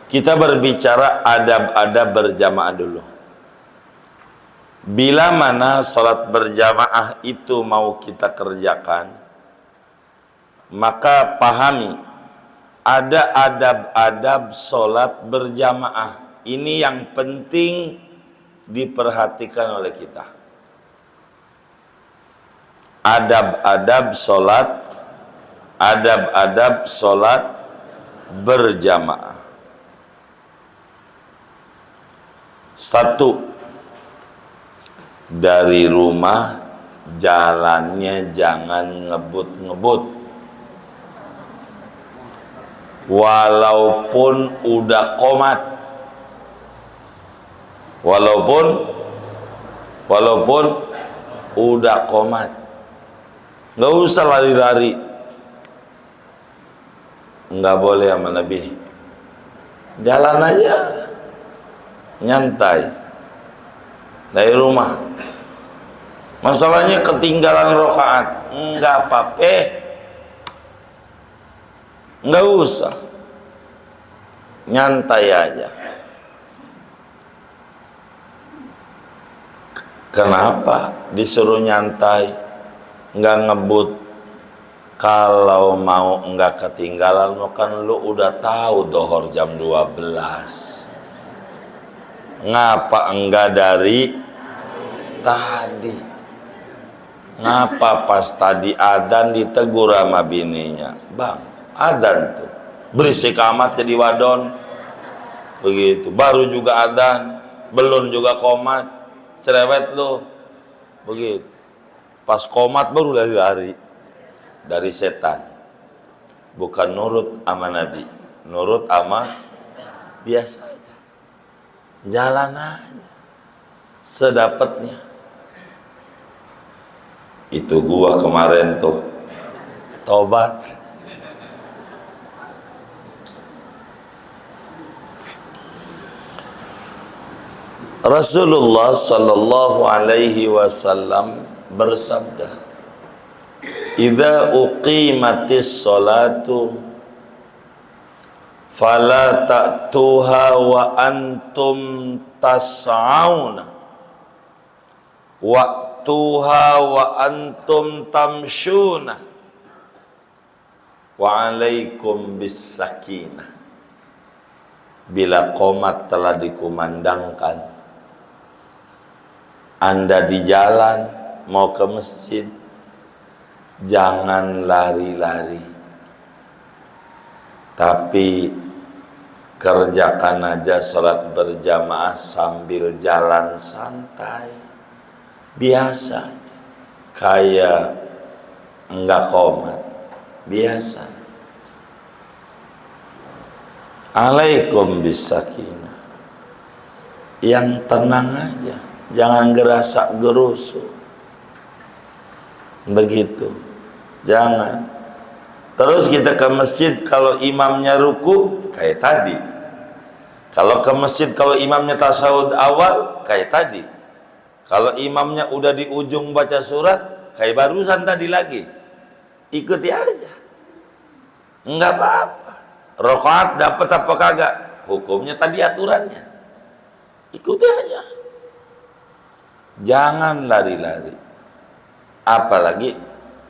Kita berbicara adab-adab berjamaah dulu. Bila mana sholat berjamaah itu mau kita kerjakan, maka pahami ada adab-adab sholat berjamaah. Ini yang penting diperhatikan oleh kita. Adab-adab sholat berjamaah. Satu, dari rumah jalannya jangan ngebut-ngebut. Walaupun udah qomat. Walaupun udah qomat. Nggak usah lari-lari. Nggak boleh sama Nabi. Jalan aja. Nyantai dari rumah. Masalahnya ketinggalan rakaat, enggak apa-apa, enggak usah, nyantai aja. Kenapa disuruh nyantai, enggak ngebut? Kalau mau enggak ketinggalan, kan lu udah tahu dohor jam 12. Ngapa enggak dari tadi? Ngapa pas tadi adzan ditegur sama bininya? Bang, adzan tuh berisik amat jadi wadon. Begitu, baru juga adzan, belum juga qomat, cerewet lu. Begitu. Pas qomat baru lari dari setan. Bukan nurut sama Nabi, nurut sama biasa. Jalan aja sedapatnya. Itu gua kemarin tuh tobat. Rasulullah sallallahu alaihi wasallam bersabda, "Idza uqimatis sholatu fala ta'tuha wa antum tas'auna wa'tuha wa antum tamshuna wa alaikum bis sakinah." Bila qomat telah dikumandangkan, Anda di jalan mau ke masjid, jangan lari-lari, tapi kerjakan aja sholat berjamaah sambil jalan santai, biasa aja, kayak enggak qomat, biasa. Alaikum bisakinah, yang tenang aja, jangan gerasak gerusu, begitu, jangan. Terus kita ke masjid, kalau imamnya ruku kayak tadi. Kalau ke masjid, kalau imamnya tasawuf awal kayak tadi. Kalau imamnya udah di ujung baca surat kayak barusan tadi lagi. Ikuti aja. Enggak apa-apa. Rakaat dapat apa kagak? Hukumnya tadi aturannya. Ikuti aja. Jangan lari-lari. Apalagi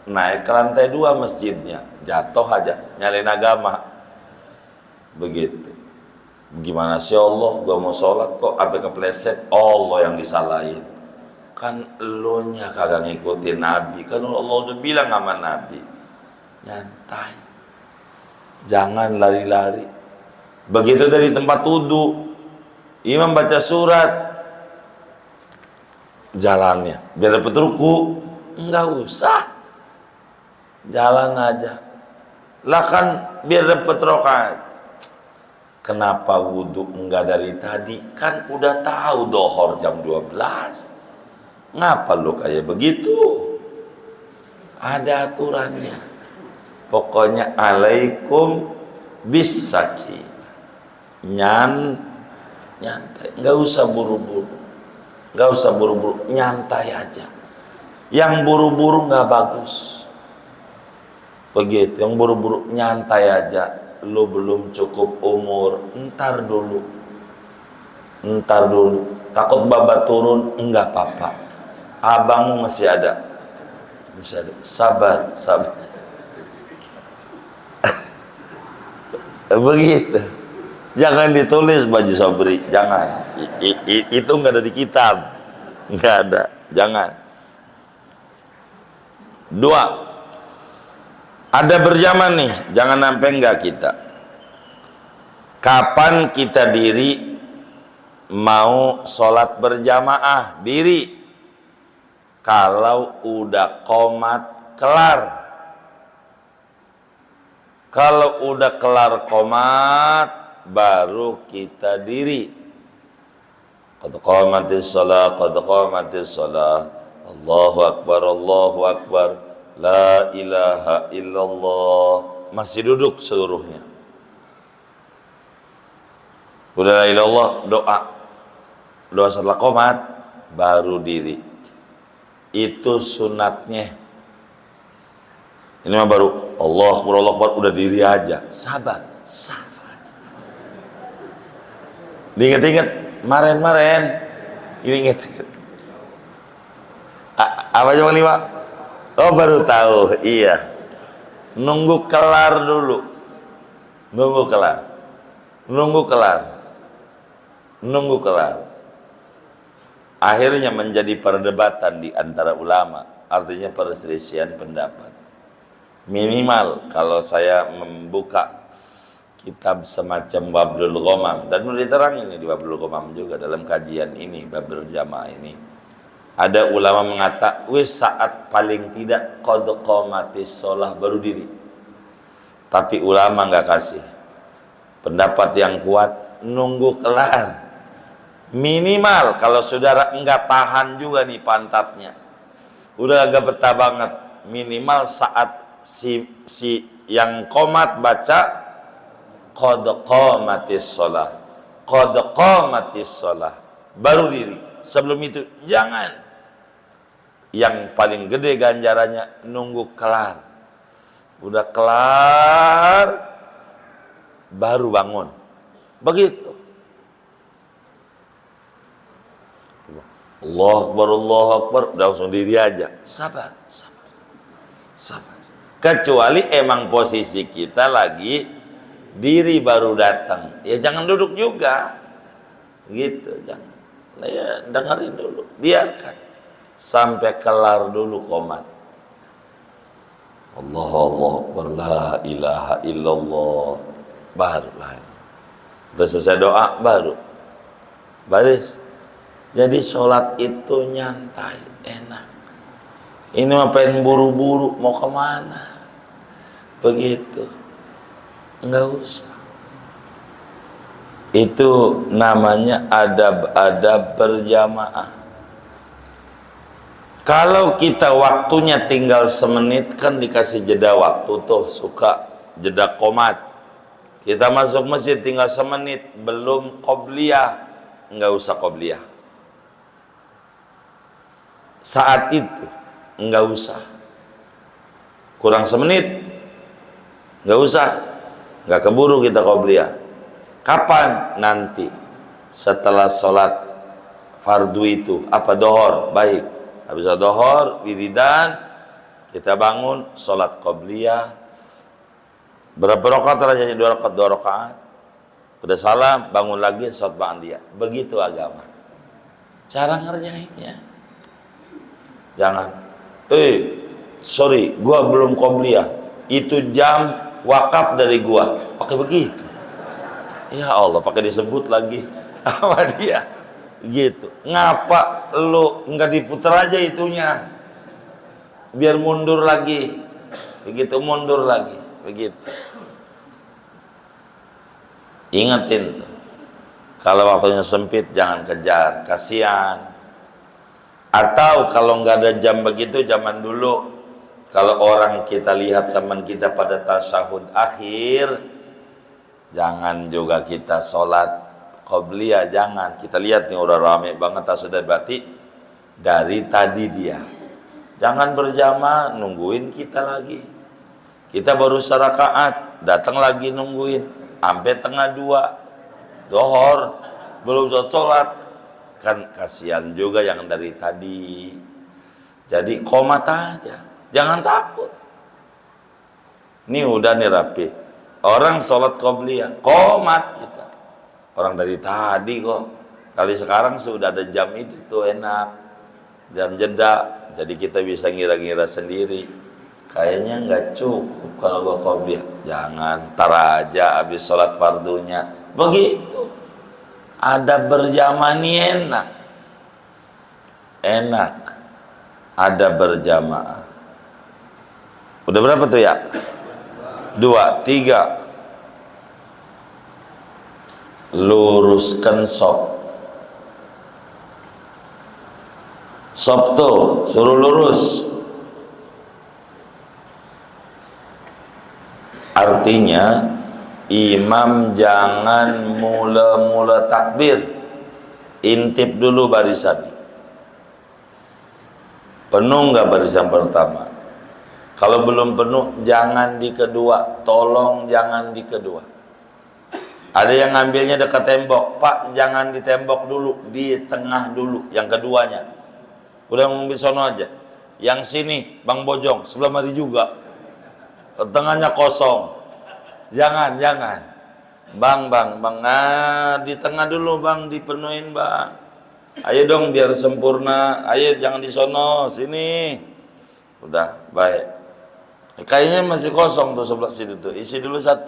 naik ke lantai 2 masjidnya, jatuh aja, nyalain agama. Begitu. Gimana sih Allah, gua mau sholat kok sampai kepleset, Allah yang disalahin. Kan elunya kagak ngikutin Nabi, kan Allah udah bilang sama Nabi, nyantai, jangan lari-lari. Begitu dari tempat wudu, imam baca surat, jalannya biar dapat ruku, enggak usah, jalan aja lah, kan biar dapat rakaat. Kenapa wudu enggak dari tadi? Kan udah tahu dohor jam 12. Ngapa lu kayak begitu? Ada aturannya. Pokoknya alaikum bisaki, nyantai, nggak usah buru-buru, nggak usah buru-buru, nyantai aja. Yang buru-buru nggak bagus. Begitu, yang buru-buru nyantai aja. lu belum cukup umur, ntar dulu, takut babat turun, enggak apa-apa, abang masih ada, sabar. Begitu. Jangan ditulis baju Sobri, jangan. Itu enggak ada di kitab, enggak ada, jangan. Dua, ada berjamaah nih, jangan sampai enggak kita. Kapan kita diri mau sholat berjamaah? Diri kalau udah qomat kelar. Kalau udah kelar qomat, baru kita diri. Qad qamatis shalah, Allahu akbar, la ilaha illallah. Masih duduk seluruhnya. Udah la ilallah, doa setelah qomat, baru diri. Itu sunatnya. Ini mah baru Allah Akbar, udah diri aja. Sabar. Diinget-inget kemarin. Inget. Apa aja Bang Lima? Oh, baru tahu. Iya. Nunggu kelar dulu. Nunggu kelar. Akhirnya menjadi perdebatan di antara ulama. Artinya perselisihan pendapat. Minimal kalau saya membuka kitab semacam Wablul Ghamam, dan mulai diterangin ini di Wablul Ghamam juga dalam kajian ini bab berjamaah ini, ada ulama mengatakan saat paling tidak qad qamatis shalah baru diri. Tapi ulama nggak kasih pendapat yang kuat, nunggu kelar. Minimal kalau saudara enggak tahan juga nih pantatnya, udah agak betah banget, minimal saat si yang qomat baca qad qamatis shalah baru diri. Sebelum itu jangan. Yang paling gede ganjarannya nunggu kelar. Udah kelar baru bangun. Begitu. Allahu Akbar, udah langsung diri aja. Sabar. Kecuali emang posisi kita lagi diri baru datang, ya jangan duduk juga, gitu, jangan. Ya dengerin dulu, biarkan sampai kelar dulu qomat. Allahu Akbar, la ilaha illallah, baru lah. Udah selesai doa, baru baris. Jadi sholat itu nyantai, enak. Ini mah pengen buru-buru, mau kemana? Begitu, enggak usah. Itu namanya adab-adab berjamaah. Kalau kita waktunya tinggal semenit, kan dikasih jeda waktu tuh, suka jeda qomat. Kita masuk masjid tinggal semenit, belum qobliyah, enggak usah qobliyah. Saat itu enggak usah. Kurang semenit, enggak usah. Enggak keburu kita qobliyah. Kapan? Nanti setelah sholat fardu itu, apa dohor, baik. Habis dohor, wiridan, kita bangun, sholat qobliyah. Berapa rakaat rajanya? 2 rakaat. Udah salam, bangun lagi, sholat ba'diyah. Begitu agama. Cara ngerjainnya. Jangan, sorry, gua belum qobliyah. Itu jam wakaf dari gua. Pakai begitu. Ya Allah, pakai disebut lagi sama dia. Gitu. Ngapa lu enggak diputer aja itunya? Biar mundur lagi. Begitu mundur lagi. Begitu. Ingatin tuh. Kalau waktunya sempit jangan kejar, kasihan. Atau kalau nggak ada jam begitu, zaman dulu kalau orang kita lihat teman kita pada tasyahud akhir, jangan juga kita sholat qobliyah, jangan. Kita lihat nih udah rame banget tasyahud berarti dari tadi dia. Jangan berjamaah nungguin kita lagi. Kita baru serakaat, datang lagi nungguin sampai tengah 2 dohor belum sholat, kan kasihan juga yang dari tadi. Jadi komat aja, jangan takut. Ini udah nih rapi, orang sholat qobliyah komat kita, orang dari tadi kok. Kali sekarang sudah ada jam itu tuh enak, jam jeda, jadi kita bisa ngira-ngira sendiri. Kayaknya nggak cukup kalau gua qobliyah, jangan, tar aja habis sholat fardunya. Begitu. Ada berjamaah nih enak, ada berjamaah. Udah berapa tuh ya? 2, 3. Luruskan sop tuh suruh lurus. Artinya imam jangan mula-mula takbir, intip dulu barisan. Penuh nggak barisan pertama? Kalau belum penuh, jangan di kedua. Tolong jangan di kedua. Ada yang ngambilnya dekat tembok, Pak, jangan di tembok dulu, di tengah dulu, yang keduanya. Udah ngomong sono aja. Yang sini, Bang Bojong, sebelah mari juga. Tengahnya kosong. Jangan. Bang, di tengah dulu Bang, dipenuhin Bang. Ayo dong biar sempurna. Ayo jangan di sono, sini. Udah, baik. Kayaknya masih kosong tuh sebelah situ tuh. Isi dulu 1.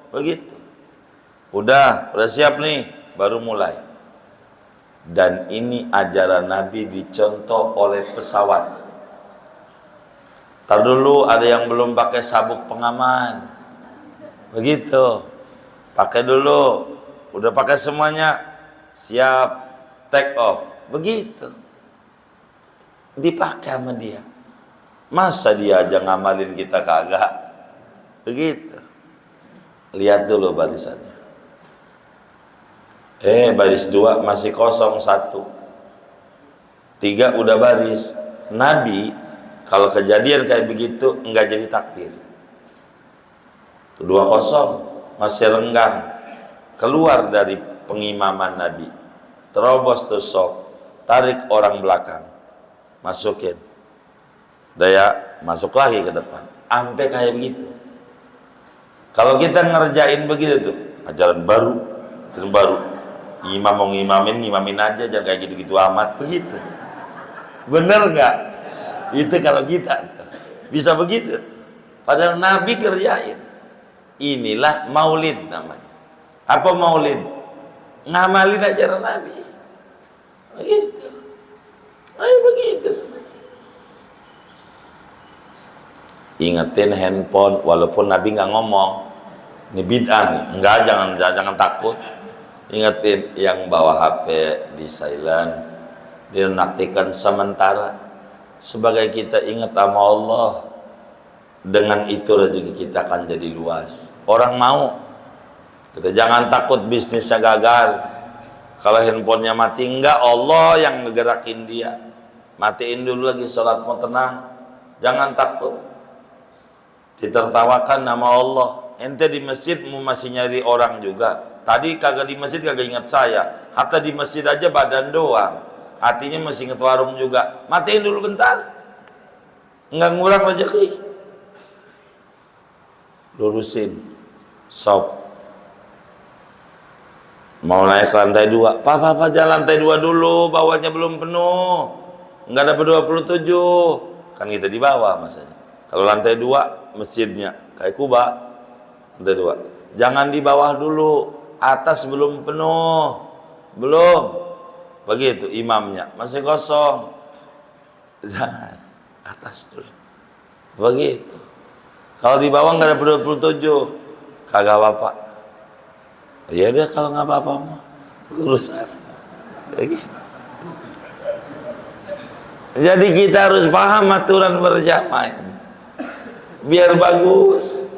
Begitu. Udah siap nih, baru mulai. Dan ini ajaran Nabi dicontoh oleh pesawat. Tar dulu ada yang belum pakai sabuk pengaman. Begitu. Pakai dulu. Udah pakai semuanya, siap take off. Begitu. Dipakai sama dia. Masa dia aja ngamalin kita kagak? Begitu. Lihat dulu barisannya. Baris 2 masih kosong 1. 3 udah baris. Nabi kalau kejadian kayak begitu enggak jadi takbir. 2 kosong masih renggang. Keluar dari pengimaman Nabi. Terobos tuh sok. Tarik orang belakang. Masukin. Daya masuk lagi ke depan, sampai kayak begitu. Kalau kita ngerjain begitu tuh ajaran baru, imam mau ngimamin aja, jangan kayak gitu-gitu amat. Begitu, bener nggak? Itu kalau kita bisa begitu, padahal Nabi kerjain. Inilah maulid namanya. Apa maulid? Ngamalin ajaran Nabi. Begitu. Ayo begitu. Ingetin handphone, walaupun Nabi nggak ngomong, ini bid'ah nih, enggak, jangan takut. Ingetin yang bawa HP di silent, dinonaktifkan sementara, sebagai kita ingat sama Allah. Dengan itu rezeki kita akan jadi luas. Orang mau, kita jangan takut bisnisnya gagal. Kalau handphonenya mati, enggak, Allah yang ngegerakin dia. Matiin dulu lagi, sholat mau tenang, jangan takut. Ditertawakan nama Allah. Ente di masjid masih nyari orang juga. Tadi kagak di masjid kagak ingat saya. Hatta di masjid aja badan doang. Hatinya masih ingat warung juga. Matiin dulu bentar. Enggak ngurang rezeki. Lurusin. Sop. Mau naik ke lantai 2. Papa jalan lantai 2 dulu. Bawahnya belum penuh. Enggak dapat 27. Kan kita di bawah masanya. Kalau lantai 2 masjidnya kayak Kuba, lantai 2. Jangan di bawah dulu, atas belum penuh, belum. Begitu imamnya masih kosong. Jangan, atas dulu. Begitu. Kalau di bawah nggak ada 27, kagak apa-apa. Ya udah kalau nggak apa-apa mah urusan. Begitu. Jadi kita harus paham aturan berjamaah ini. Biar bagus,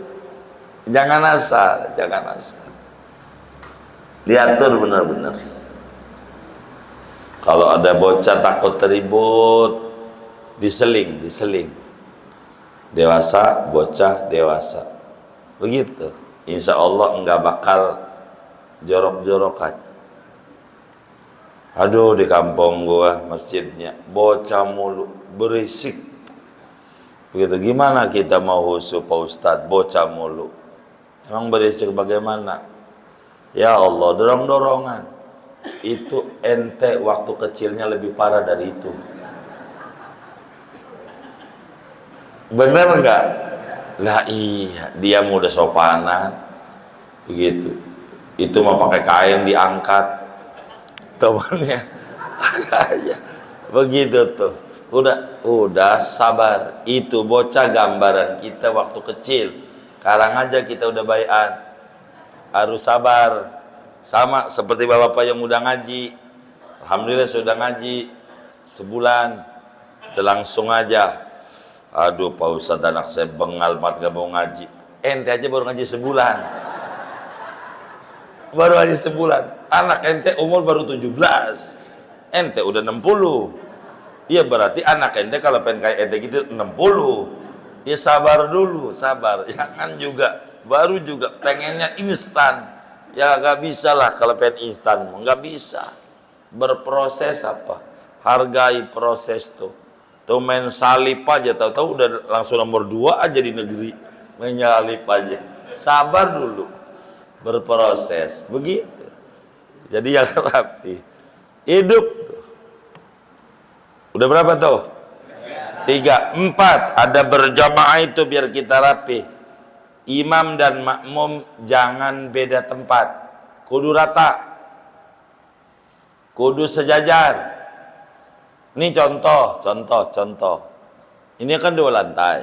jangan asal. Diatur benar-benar. Kalau ada bocah takut teribut, diseling. Dewasa, bocah, dewasa. begitu. Insya Allah enggak bakal jorok-jorokan. Aduh, di kampung gua masjidnya bocah mulu, berisik. Begitu, gimana kita mau khusyuk Pak Ustadz, bocah mulu. Emang berisik bagaimana? Ya Allah, dorong-dorongan. Itu ente waktu kecilnya lebih parah dari itu. Bener enggak? Lah iya, dia muda sopanan. Begitu. Itu mau pakai kain diangkat. Temannya aja. Begitu tuh. Udah sabar. Itu bocah gambaran kita waktu kecil. Sekarang aja kita udah bayan. Harus sabar. Sama seperti bapak-bapak yang udah ngaji. Alhamdulillah sudah ngaji sebulan. Udah langsung aja. Aduh Pak Ustadz, anak saya bengal banget gak mau ngaji. Ente aja baru ngaji sebulan. Baru ngaji sebulan. Anak ente umur baru 17. Ente udah 60. Iya berarti anak ente kalau pengen kayak ente gitu 60. Ya sabar dulu, sabar. Jangan juga, baru juga pengennya instan. Ya gak bisa lah kalau pengen instan. Gak bisa. Berproses apa? Hargai proses tuh. Tuh main salib aja, tahu-tahu udah langsung nomor 2 aja di negeri. Main salib aja. Sabar dulu. Berproses. Begitu. Jadi yang rapi. Hidup tuh. Udah berapa tuh? 3, 4. Ada berjamaah itu biar kita rapi. Imam dan makmum jangan beda tempat. Kudu rata. Kudu sejajar. Ini contoh. Ini kan 2 lantai.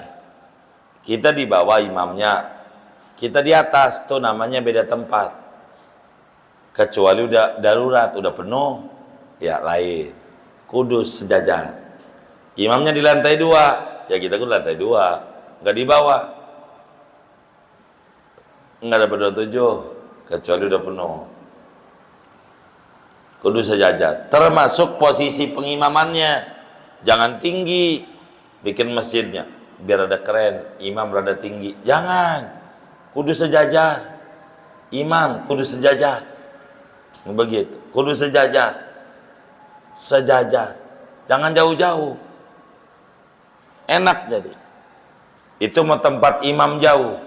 Kita di bawah imamnya, kita di atas, tuh namanya beda tempat. Kecuali udah darurat, udah penuh, ya lain. Kudus sejajar. Imamnya di lantai 2, ya kita kudu lantai 2, nggak di bawah. Nggak dapat 27, kecuali udah penuh. Kudu sejajar, termasuk posisi pengimamannya. Jangan tinggi, bikin masjidnya biar ada keren, imam rada tinggi. Jangan, kudu sejajar. Imam kudu sejajar. Begitu, kudu sejajar. Sejajar. Jangan jauh-jauh. Enak jadi. Itu mau tempat imam jauh.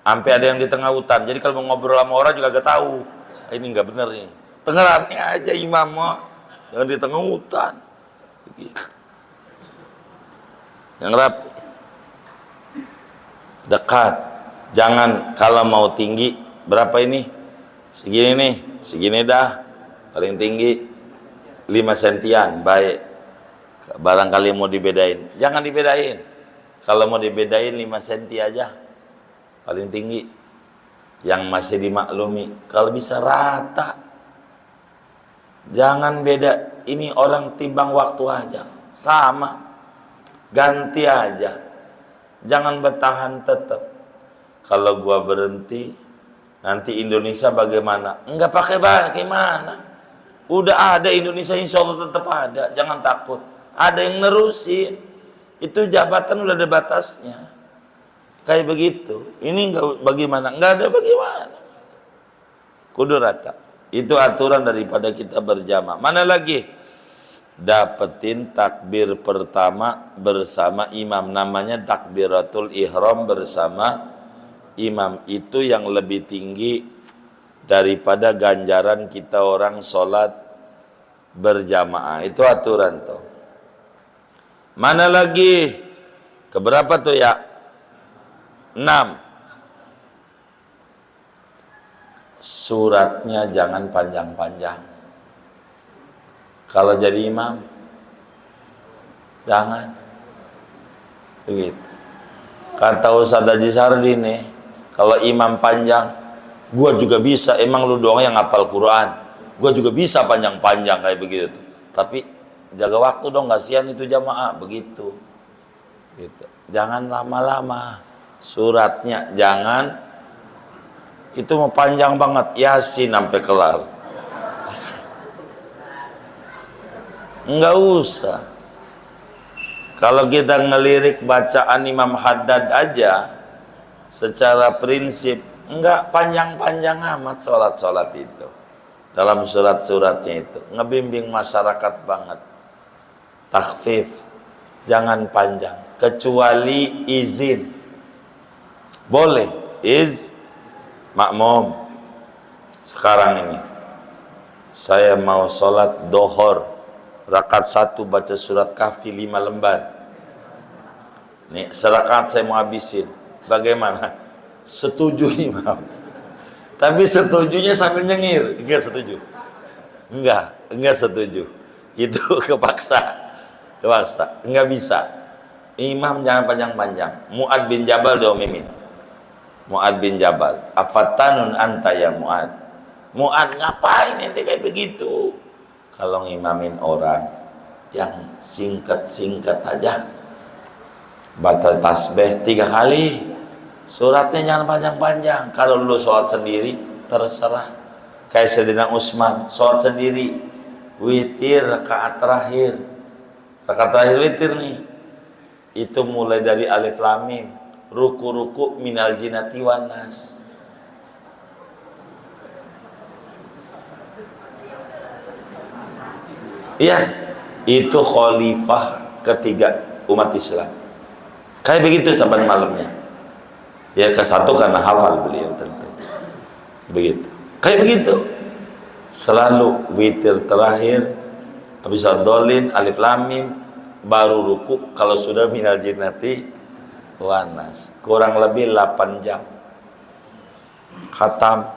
Sampai ada yang di tengah hutan. Jadi kalau mau ngobrol sama orang juga gak tahu. Ini nggak bener nih. Tenggelamnya aja imam mau, jangan di tengah hutan. Begitu. Yang rapi, dekat. Jangan kalau mau tinggi berapa ini? Segini nih, segini dah. Paling tinggi 5 sentian, baik. Barangkali mau dibedain, jangan dibedain. Kalau mau dibedain 5 senti aja, paling tinggi. Yang masih dimaklumi, kalau bisa rata. Jangan beda, ini orang timbang waktu aja, sama, ganti aja, jangan bertahan tetap. Kalau gua berhenti, nanti Indonesia bagaimana? Enggak pakai bagaimana, udah ada Indonesia, insya Allah tetap ada, jangan takut. Ada yang nerusin, itu jabatan udah ada batasnya, kayak begitu. Ini enggak bagaimana, enggak ada bagaimana, kudu rata. Itu aturan daripada kita berjamaah. Mana lagi? Dapetin takbir pertama bersama imam. Namanya takbiratul ihram bersama imam. Itu yang lebih tinggi daripada ganjaran kita orang sholat berjamaah. Itu aturan tuh. Mana lagi? Keberapa tuh ya? 6. Suratnya jangan panjang-panjang. Kalau jadi imam, jangan. Begitu. Kata Ustaz Haji Sardi nih, kalau imam panjang, gua juga bisa. Emang lu doang yang hafal Quran. Gua juga bisa panjang-panjang kayak begitu. Tapi jaga waktu dong, kasihan itu jamaah. Begitu. Gitu. Jangan lama-lama. Suratnya jangan. Itu mau panjang banget, Yasin sampai kelar. Enggak usah. Kalau kita ngelirik bacaan Imam Haddad aja, secara prinsip enggak panjang-panjang amat sholat itu. Dalam surat-suratnya itu ngebimbing masyarakat banget. Takhfif, jangan panjang, kecuali izin. Boleh, makmum. Sekarang ini saya mau sholat dohor rakaat 1 baca surat Kahfi 5 lembar. Nih, serakaat saya mau habisin. Bagaimana? Setuju imam. Tapi setujunya sambil nyengir. Enggak setuju. Enggak setuju. Itu kepaksa. Enggak bisa. Imam jangan panjang-panjang. Mu'ad bin Jabal diomimin. Mu'ad bin Jabal. Afatanun anta ya Mu'ad. Mu'ad, ngapain ente kayak begitu? Kalau ngimamin orang yang singkat-singkat aja. Batal tasbih 3 kali. Suratnya jangan panjang-panjang. Kalau lu sholat sendiri, terserah. Kayak Sayyidina Utsman, sholat sendiri, witir rakaat terakhir. Rakaat terakhir witir nih. Itu mulai dari alif lam mim, ruku-ruku minal jinnati wan nas. Iya, itu khalifah ketiga umat Islam. Kayak begitu saban malamnya. Ya ke-1 karena hafal beliau tentu. Begitu. Kayak begitu. Selalu witir terakhir, habis dolin, alif lam mim, baru ruku kalau sudah minal jinnati wan nas. Kurang lebih 8 jam. Khatam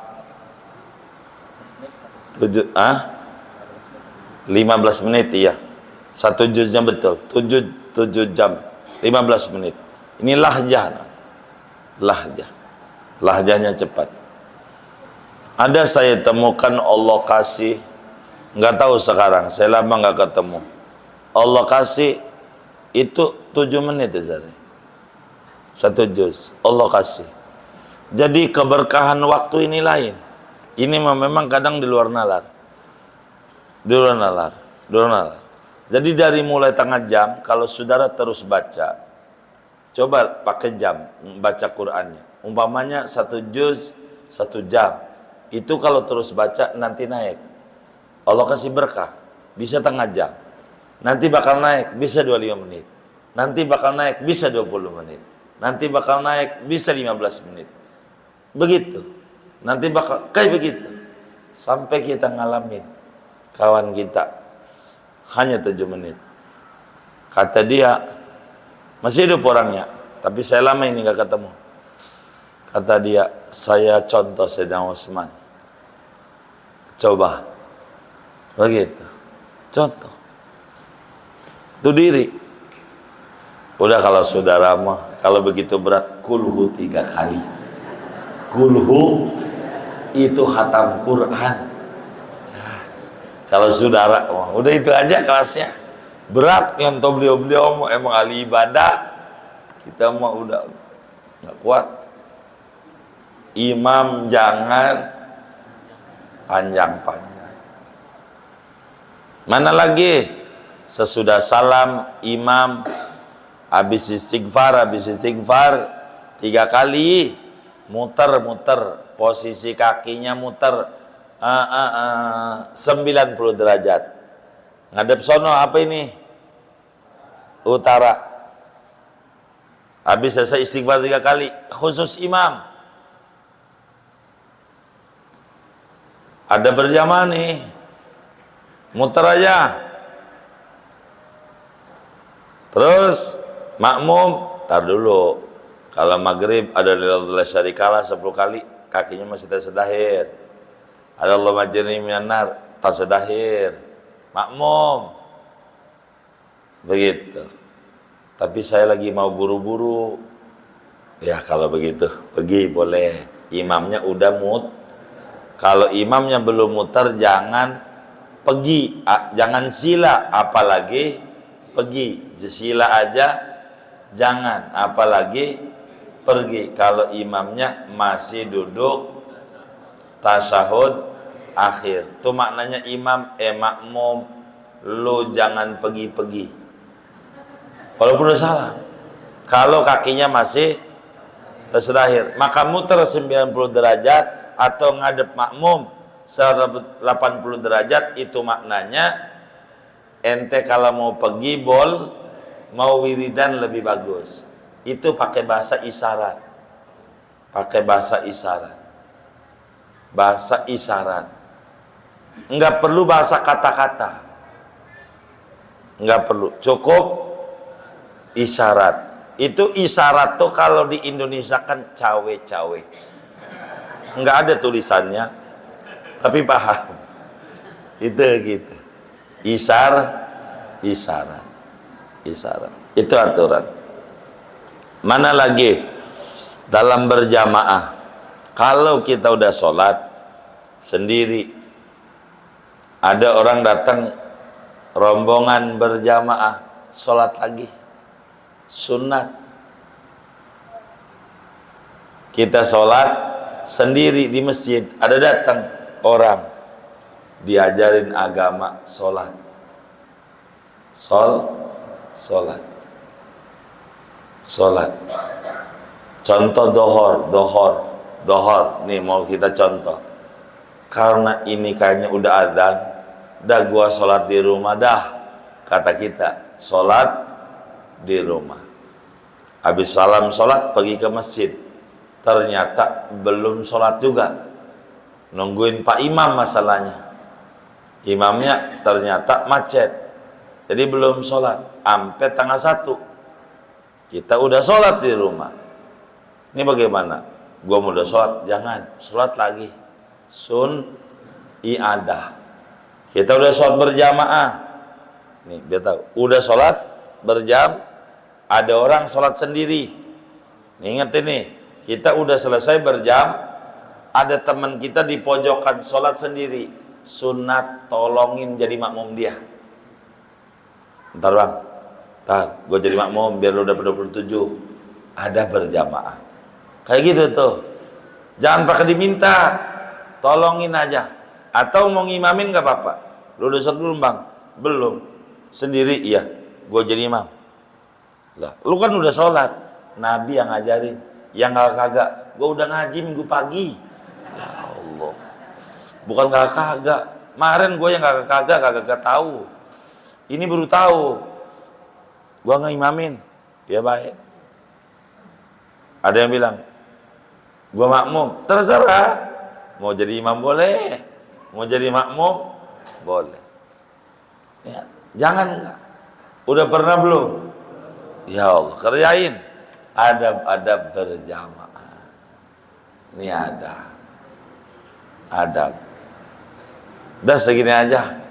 15 menit ya. 1 juznya betul. 7 jam 15 menit. Ini lahjah. Lahjahnya cepat. Ada saya temukan Allah kasih, nggak tahu sekarang, saya lama nggak ketemu. Allah kasih itu 7 menit ya, 1 juz. Allah kasih. Jadi keberkahan waktu ini lain. Ini memang kadang di luar nalar. Jadi dari mulai tengah jam, kalau saudara terus baca, coba pakai jam baca Qur'annya. Umpamanya 1 juz 1 jam. Itu kalau terus baca nanti naik. Allah kasih berkah. Bisa tengah jam. Nanti bakal naik bisa 25 menit. Nanti bakal naik bisa 20 menit. Nanti bakal naik bisa 15 menit. Begitu. Nanti bakal kayak begitu. Sampai kita ngalamin kawan kita hanya 7 menit. Kata dia, masih hidup orangnya, tapi saya lama ini gak ketemu. Kata dia, saya contoh Sayyidina Utsman. Coba. Begitu. Contoh. Itu diri. Udah kalau saudara mah, kalau begitu berat, kulhu 3 kali. Kulhu itu khatam Quran. Kalau saudara, udah itu aja kelasnya. Berat yang tahu beliau-beliau mau emang ahli ibadah. Kita mah udah nggak kuat. Imam jangan panjang-panjang. Mana lagi? Sesudah salam imam habis istighfar 3 kali muter-muter, posisi kakinya muter 90 derajat. Ngadep sono apa ini? Utara. Habis selesai istighfar 3 kali, khusus imam. Ada berjamaah nih, muter aja. Terus makmum, tar dulu. Kalau maghrib ada lillahi syarikalah 10 kali, kakinya masih tersedahir. Ada Allah majirni minan nar, tersedahir. Makmum. Begitu. Tapi saya lagi mau buru-buru. Ya kalau begitu, pergi boleh. Imamnya udah Kalau imamnya belum muter, jangan pergi, jangan sila, apalagi pergi. Sila aja jangan, apalagi pergi. Kalau imamnya masih duduk tasyahud akhir, itu maknanya imam makmum, lu jangan pergi-pergi walaupun udah salah. Kalau kakinya masih Tasyahud maka muter 90 derajat atau ngadep makmum 180 derajat. Itu maknanya ente kalau mau pergi mau wiridan lebih bagus itu pakai bahasa isyarat, bahasa isyarat, nggak perlu bahasa kata-kata, nggak perlu, cukup isyarat. Itu isyarat tuh kalau di Indonesia kan cawe-cawe, nggak ada tulisannya tapi paham itu gitu. Isyarat itu aturan. Mana lagi dalam berjamaah, kalau kita udah sholat sendiri, ada orang datang rombongan berjamaah sholat lagi sunat. Kita sholat sendiri di masjid, ada datang orang diajarin agama sholat, sholat. Contoh dohor nih mau kita contoh. Karena ini kayaknya udah adzan, dah gua sholat di rumah dah, kata kita sholat di rumah. Habis salam sholat pergi ke masjid, ternyata belum sholat juga, nungguin Pak Imam masalahnya. Imamnya ternyata macet, jadi belum sholat sampai tanggal 1. Kita udah sholat di rumah. Ini bagaimana? Gua mau udah sholat, jangan sholat lagi, i'adah. Kita udah sholat berjamaah, nih biar tahu, udah sholat berjam, ada orang sholat sendiri. Nih, ingat ini, kita udah selesai berjam, ada teman kita di pojokan sholat sendiri, sunat tolongin jadi makmum dia. Ntar bang, gue jadi makmum biar lu dapat 27. Ada berjamaah kayak gitu tuh, jangan pakai diminta, tolongin aja. Atau mau ngimamin gak apa-apa, lu udah sholat belum bang? Belum, sendiri? Iya, gue jadi imam lah. Lu kan udah sholat, Nabi yang ngajarin. Yang kagak, gue udah ngaji minggu pagi. Ya Allah, bukan kagak. Kemarin gue yang kagak tahu, ini baru tahu. Gue ngimamin, ya baik. Ada yang bilang, gue makmum, terserah. Mau jadi imam boleh, mau jadi makmum boleh. Ya, jangan enggak. Udah pernah belum? Ya Allah, kerjain. Adab-adab berjamaah. Ini adab. Udah segini aja.